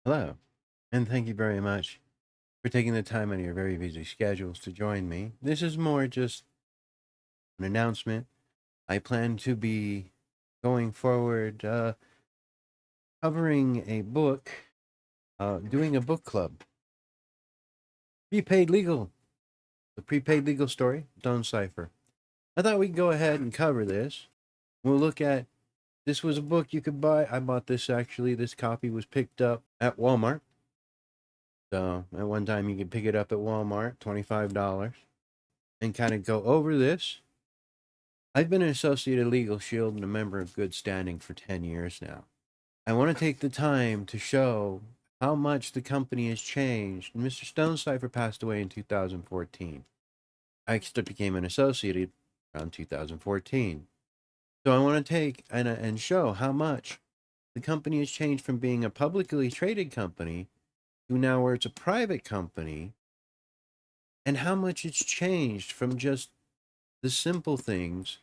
Hello, and thank you very much for taking the time out of your very busy schedules to join me. This is more just an announcement. I plan to be going forward, covering a book, doing a book club. Prepaid Legal, the prepaid legal story, Stonecipher. I thought we'd go ahead and cover this. We'll look at this was a book you could buy. I bought this actually. This copy was picked up at Walmart. So at one time you could pick it up at Walmart, $25, and kind of go over this. I've been an associate at Legal Shield and a member of good standing for 10 years now. I want to take the time to show how much the company has changed. Mr. Stonecipher passed away in 2014. I became an associate around 2014. So I want to take and show how much the company has changed from being a publicly traded company to now where it's a private company, and how much it's changed from just the simple things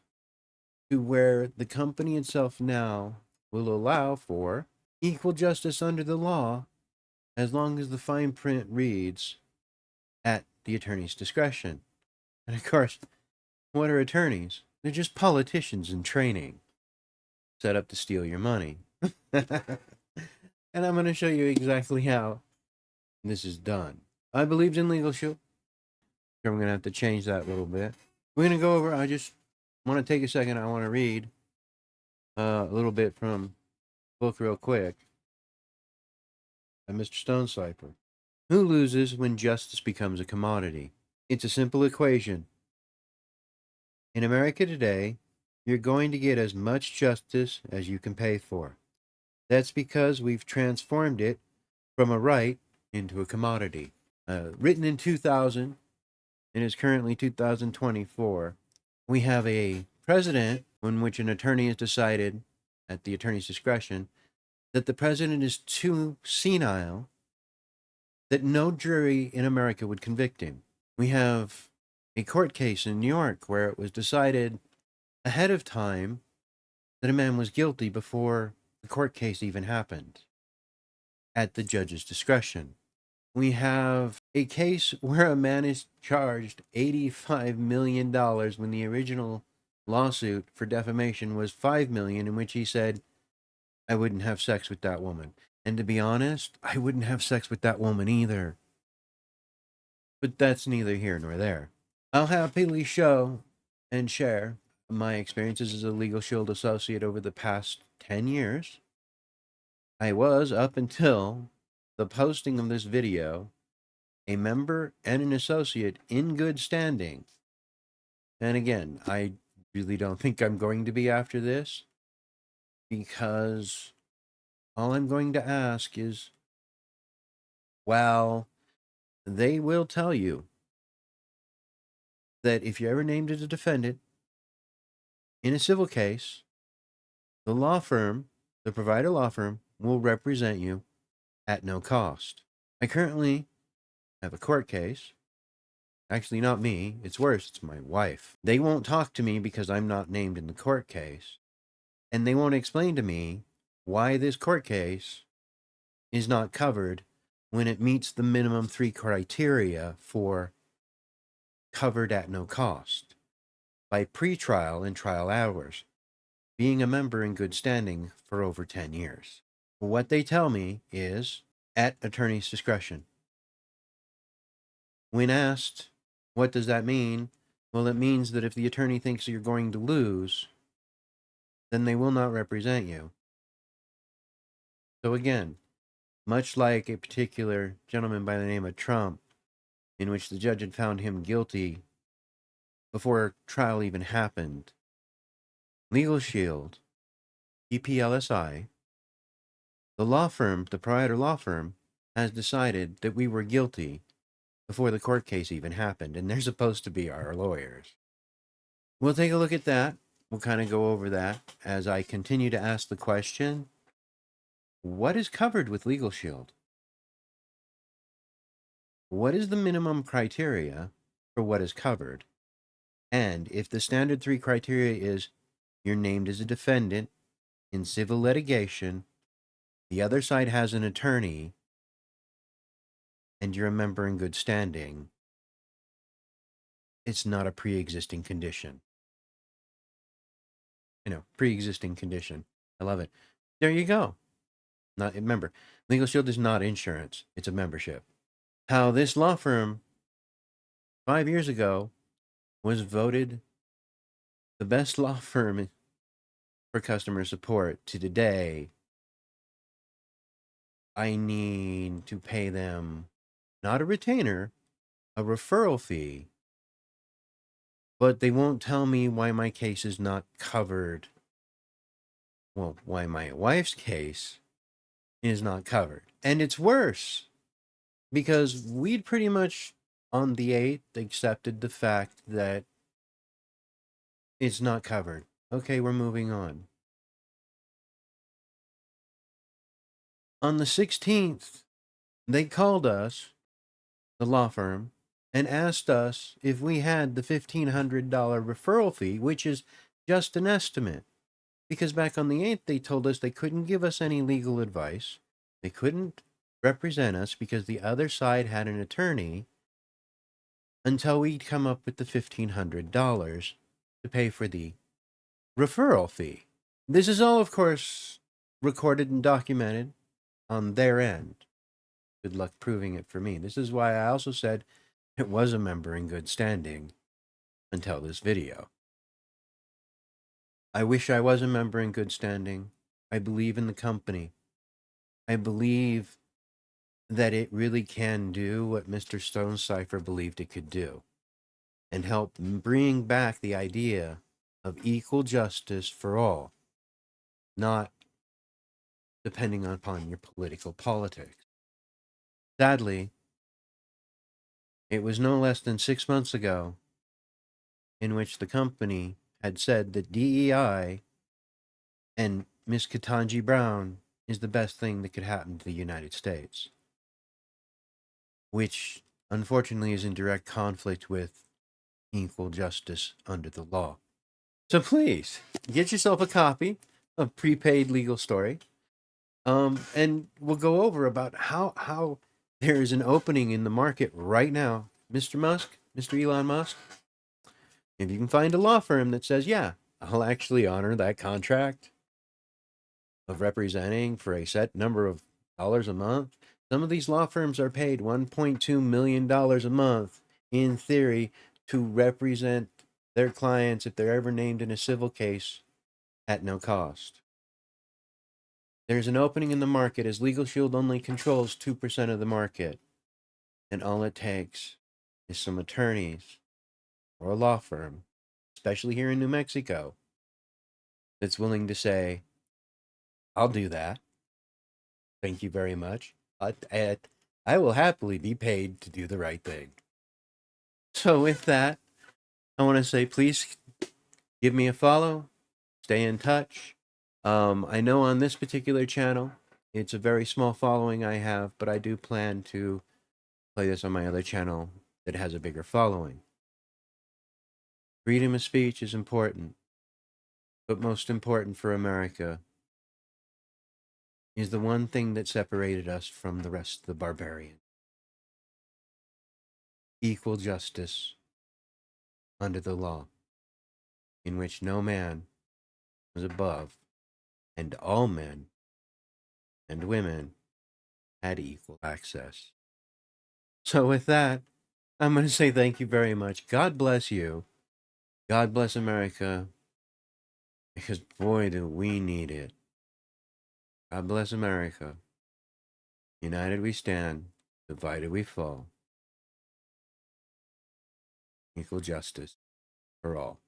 to where the company itself now will allow for equal justice under the law as long as the fine print reads at the attorney's discretion. And of course, what are attorneys? They're just politicians in training, set up to steal your money. And I'm going to show you exactly how this is done. I believed in Legal Shield. I'm going to have to change that a little bit. We're going to go over, I just want to take a second. I want to read a little bit from the book real quick by Mr. Stonecipher. Who loses when justice becomes a commodity? It's a simple equation. In America today, you're going to get as much justice as you can pay for. That's because we've transformed it from a right into a commodity. Written in 2000 and is currently 2024, we have a president in which an attorney has decided, at the attorney's discretion, that the president is too senile that no jury in America would convict him. We have a court case in New York where it was decided ahead of time that a man was guilty before the court case even happened, at the judge's discretion. We have a case where a man is charged $85 million when the original lawsuit for defamation was $5 million, in which he said, I wouldn't have sex with that woman. And to be honest, I wouldn't have sex with that woman either. But that's neither here nor there. I'll happily show and share my experiences as a Legal Shield associate over the past 10 years. I was, up until the posting of this video, a member and an associate in good standing. And again, I really don't think I'm going to be after this, because all I'm going to ask is, well, they will tell you that if you're ever named as a defendant in a civil case, the law firm, the provider law firm, will represent you at no cost. I currently have a court case. Actually, not me. It's worse. It's my wife. They won't talk to me because I'm not named in the court case. And they won't explain to me why this court case is not covered when it meets the minimum 3 criteria for covered at no cost by pretrial and trial hours, being a member in good standing for over 10 years. What they tell me is at attorney's discretion. When asked, what does that mean? Well, it means that if the attorney thinks you're going to lose, then they will not represent you. So again, much like a particular gentleman by the name of Trump, in which the judge had found him guilty before trial even happened, Legal Shield, EPLSI, the law firm, the provider law firm, has decided that we were guilty before the court case even happened, and they're supposed to be our lawyers. We'll take a look at that. We'll kind of go over that as I continue to ask the question, what is covered with Legal Shield? What is the minimum criteria for what is covered? And if the standard 3 criteria is you're named as a defendant in civil litigation, the other side has an attorney, and you're a member in good standing, it's not a pre-existing condition. Pre-existing condition. I love it. There you go. Not remember, Legal Shield is not insurance; it's a membership. How this law firm 5 years ago was voted the best law firm for customer support to today, I need to pay them not a retainer, a referral fee, but they won't tell me why my case is not covered. Well, why my wife's case is not covered. And it's worse because we'd pretty much on the 8th accepted the fact that it's not covered. Okay, we're moving on. On the 16th, they called us, the law firm, and asked us if we had the $1,500 referral fee, which is just an estimate. Because back on the 8th, they told us they couldn't give us any legal advice. They couldn't represent us because the other side had an attorney until we'd come up with the $1,500 to pay for the referral fee. This is all, of course, recorded and documented on their end. Good luck proving it for me. This is why I also said it was a member in good standing until this video. I wish I was a member in good standing. I believe in the company. I believe that it really can do what Mr. Stonecipher believed it could do and help bring back the idea of equal justice for all, not depending upon your political politics. Sadly, it was no less than 6 months ago in which the company had said that DEI and Miss Ketanji Brown is the best thing that could happen to the United States, which unfortunately is in direct conflict with equal justice under the law. So please get yourself a copy of Prepaid Legal Story, and we'll go over about how there is an opening in the market right now, Mr. Musk, Mr. Elon Musk. If you can find a law firm that says, yeah, I'll actually honor that contract of representing for a set number of dollars a month. Some of these law firms are paid $1.2 million a month, in theory, to represent their clients if they're ever named in a civil case at no cost. There's an opening in the market as Legal Shield only controls 2% of the market. And all it takes is some attorneys or a law firm, especially here in New Mexico, that's willing to say, I'll do that. Thank you very much. I will happily be paid to do the right thing. So with that, I want to say, please give me a follow, stay in touch. I know on this particular channel, it's a very small following I have, but I do plan to play this on my other channel that has a bigger following. Freedom of speech is important, but most important for America is the one thing that separated us from the rest of the barbarians. Equal justice under the law, in which no man was above, and all men and women had equal access. So with that, I'm going to say thank you very much. God bless you. God bless America, because boy, do we need it. God bless America. United we stand, divided we fall. Equal justice for all.